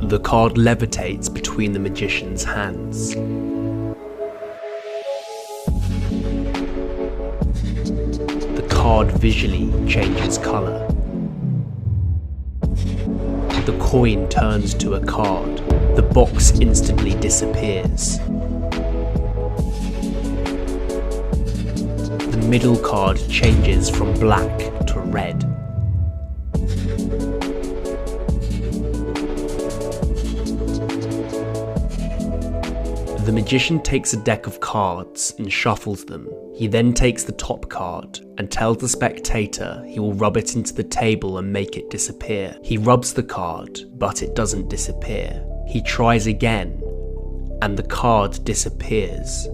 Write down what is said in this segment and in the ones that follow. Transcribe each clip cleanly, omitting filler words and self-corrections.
The card levitates between the magician's hands. The card visually changes colour. The coin turns to a card. The box instantly disappears. The middle card changes from black to red. The magician takes a deck of cards and shuffles them. He then takes the top card and tells the spectator he will rub it into the table and make it disappear. He rubs the card, but it doesn't disappear. He tries again, and the card disappears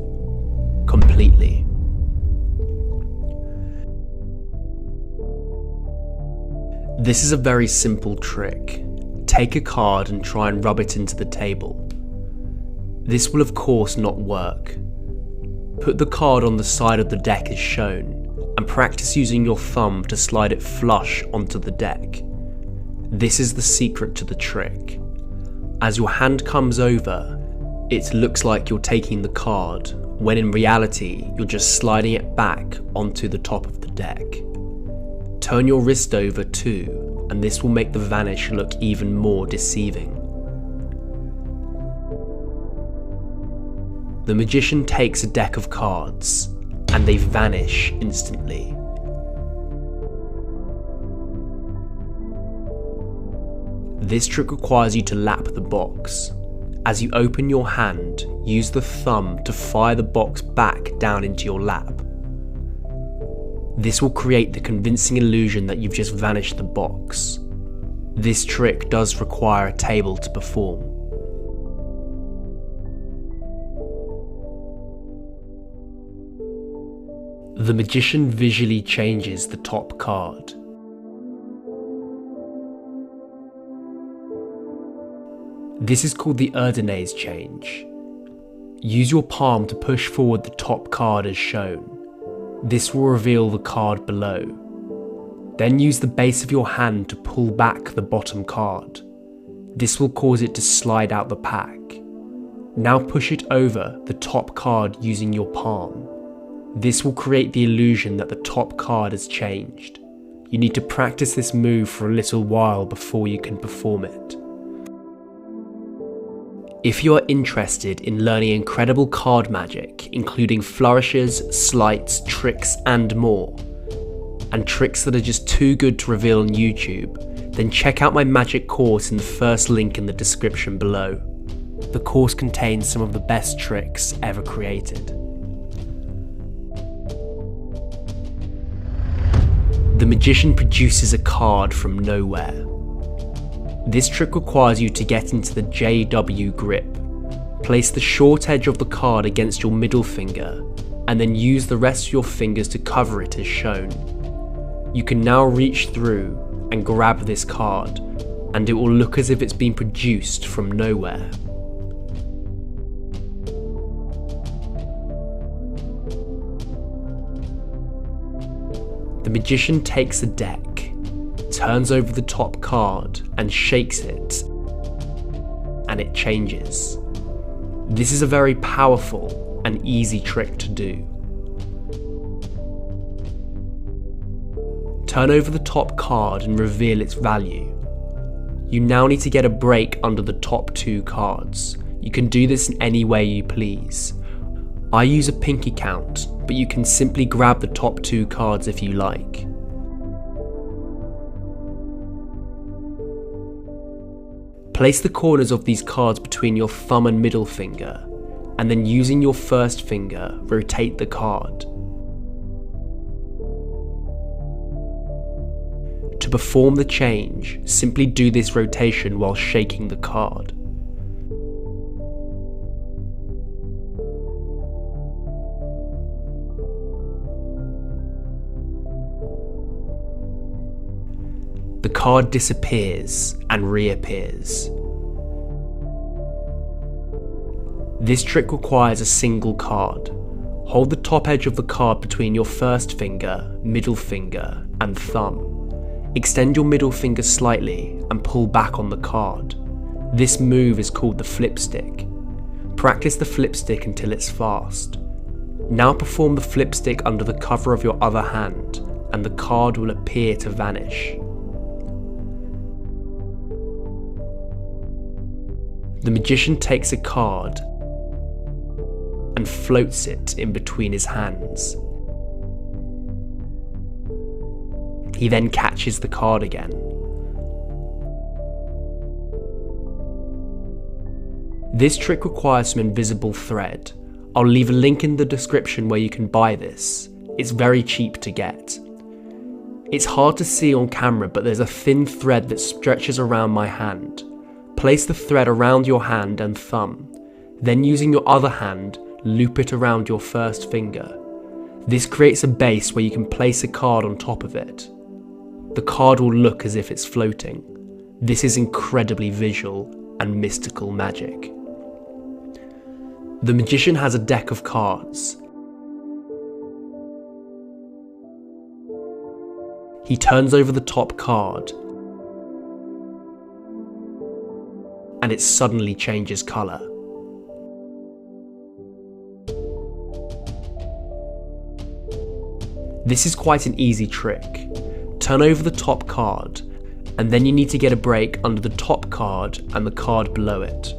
completely. This is a very simple trick. Take a card and try and rub it into the table. This will of course not work. Put the card on the side of the deck as shown, and practice using your thumb to slide it flush onto the deck. This is the secret to the trick. As your hand comes over, it looks like you're taking the card, when in reality you're just sliding it back onto the top of the deck. Turn your wrist over too, and this will make the vanish look even more deceiving. The magician takes a deck of cards, and they vanish instantly. This trick requires you to lap the box. As you open your hand, use the thumb to fire the box back down into your lap. This will create the convincing illusion that you've just vanished the box. This trick does require a table to perform. The magician visually changes the top card. This is called the Erdős change. Use your palm to push forward the top card as shown. This will reveal the card below. Then use the base of your hand to pull back the bottom card. This will cause it to slide out the pack. Now push it over the top card using your palm. This will create the illusion that the top card has changed. You need to practice this move for a little while before you can perform it. If you are interested in learning incredible card magic, including flourishes, sleights, tricks and more, and tricks that are just too good to reveal on YouTube, then check out my magic course in the first link in the description below. The course contains some of the best tricks ever created. The magician produces a card from nowhere. This trick requires you to get into the JW grip. Place the short edge of the card against your middle finger, and then use the rest of your fingers to cover it as shown. You can now reach through and grab this card, and it will look as if it's been produced from nowhere. The magician takes a deck, turns over the top card and shakes it, and it changes. This is a very powerful and easy trick to do. Turn over the top card and reveal its value. You now need to get a break under the top two cards. You can do this in any way you please. I use a pinky count, but you can simply grab the top two cards if you like. Place the corners of these cards between your thumb and middle finger, and then using your first finger, rotate the card. To perform the change, simply do this rotation while shaking the card. The card disappears and reappears. This trick requires a single card. Hold the top edge of the card between your first finger, middle finger, and thumb. Extend your middle finger slightly and pull back on the card. This move is called the flip stick. Practice the flip stick until it's fast. Now perform the flip stick under the cover of your other hand, and the card will appear to vanish. The magician takes a card and floats it in between his hands. He then catches the card again. This trick requires some invisible thread. I'll leave a link in the description where you can buy this. It's very cheap to get. It's hard to see on camera, but there's a thin thread that stretches around my hand. Place the thread around your hand and thumb. Then using your other hand, loop it around your first finger. This creates a base where you can place a card on top of it. The card will look as if it's floating. This is incredibly visual and mystical magic. The magician has a deck of cards. He turns over the top card, and it suddenly changes colour. This is quite an easy trick. Turn over the top card, and then you need to get a break under the top card and the card below it.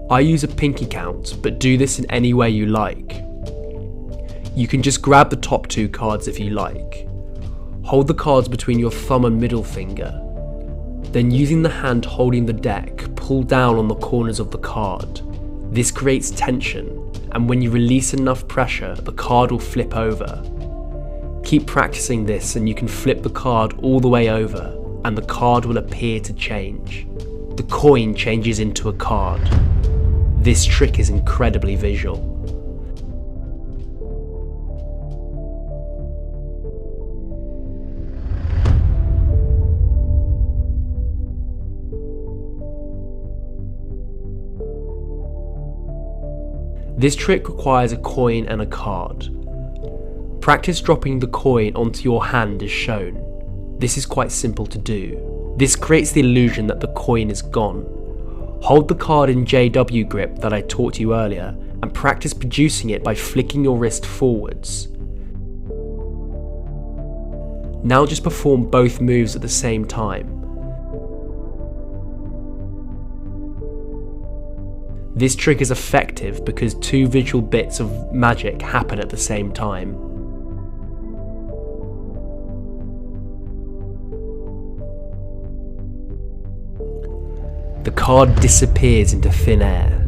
I use a pinky count, but do this in any way you like. You can just grab the top two cards if you like. Hold the cards between your thumb and middle finger. Then using the hand holding the deck, pull down on the corners of the card. This creates tension, and when you release enough pressure, the card will flip over. Keep practicing this and you can flip the card all the way over, and the card will appear to change. The coin changes into a card. This trick is incredibly visual. This trick requires a coin and a card. Practice dropping the coin onto your hand as shown. This is quite simple to do. This creates the illusion that the coin is gone. Hold the card in JW grip that I taught you earlier and practice producing it by flicking your wrist forwards. Now just perform both moves at the same time. This trick is effective because two visual bits of magic happen at the same time. The card disappears into thin air.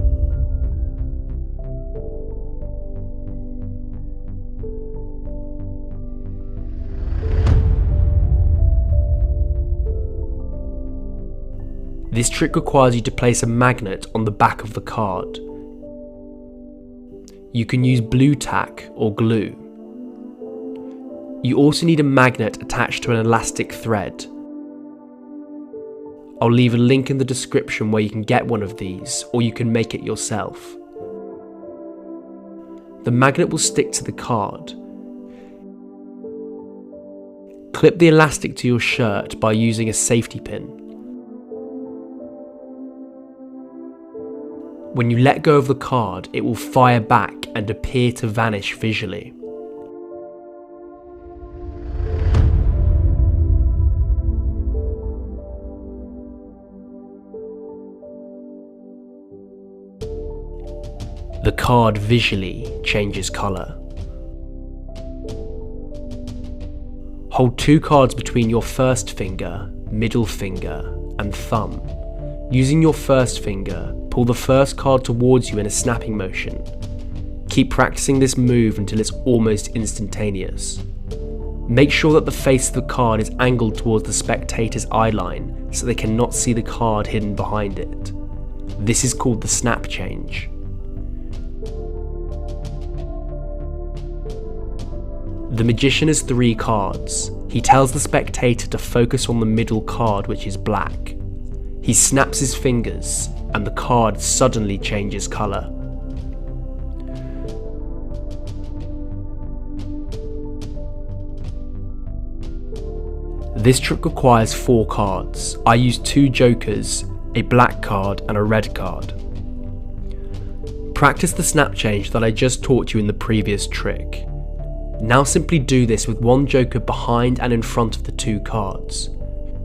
This trick requires you to place a magnet on the back of the card. You can use blue tack or glue. You also need a magnet attached to an elastic thread. I'll leave a link in the description where you can get one of these, or you can make it yourself. The magnet will stick to the card. Clip the elastic to your shirt by using a safety pin. When you let go of the card, it will fire back and appear to vanish visually. The card visually changes colour. Hold two cards between your first finger, middle finger, and thumb. Using your first finger, pull the first card towards you in a snapping motion. Keep practicing this move until it's almost instantaneous. Make sure that the face of the card is angled towards the spectator's eye line so they cannot see the card hidden behind it. This is called the snap change. The magician has three cards. He tells the spectator to focus on the middle card, which is black. He snaps his fingers, and the card suddenly changes colour. This trick requires 4 cards. I use 2 jokers, a black card and a red card. Practice the snap change that I just taught you in the previous trick. Now simply do this with one joker behind and in front of the two cards.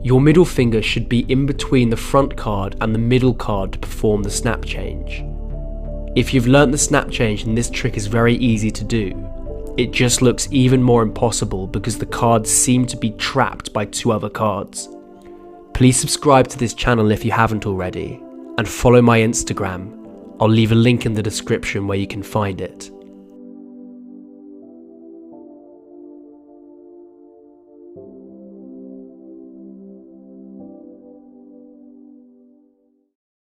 Your middle finger should be in between the front card and the middle card to perform the snap change. If you've learnt the snap change, then this trick is very easy to do. It just looks even more impossible because the cards seem to be trapped by two other cards. Please subscribe to this channel if you haven't already, and follow my Instagram. I'll leave a link in the description where you can find it.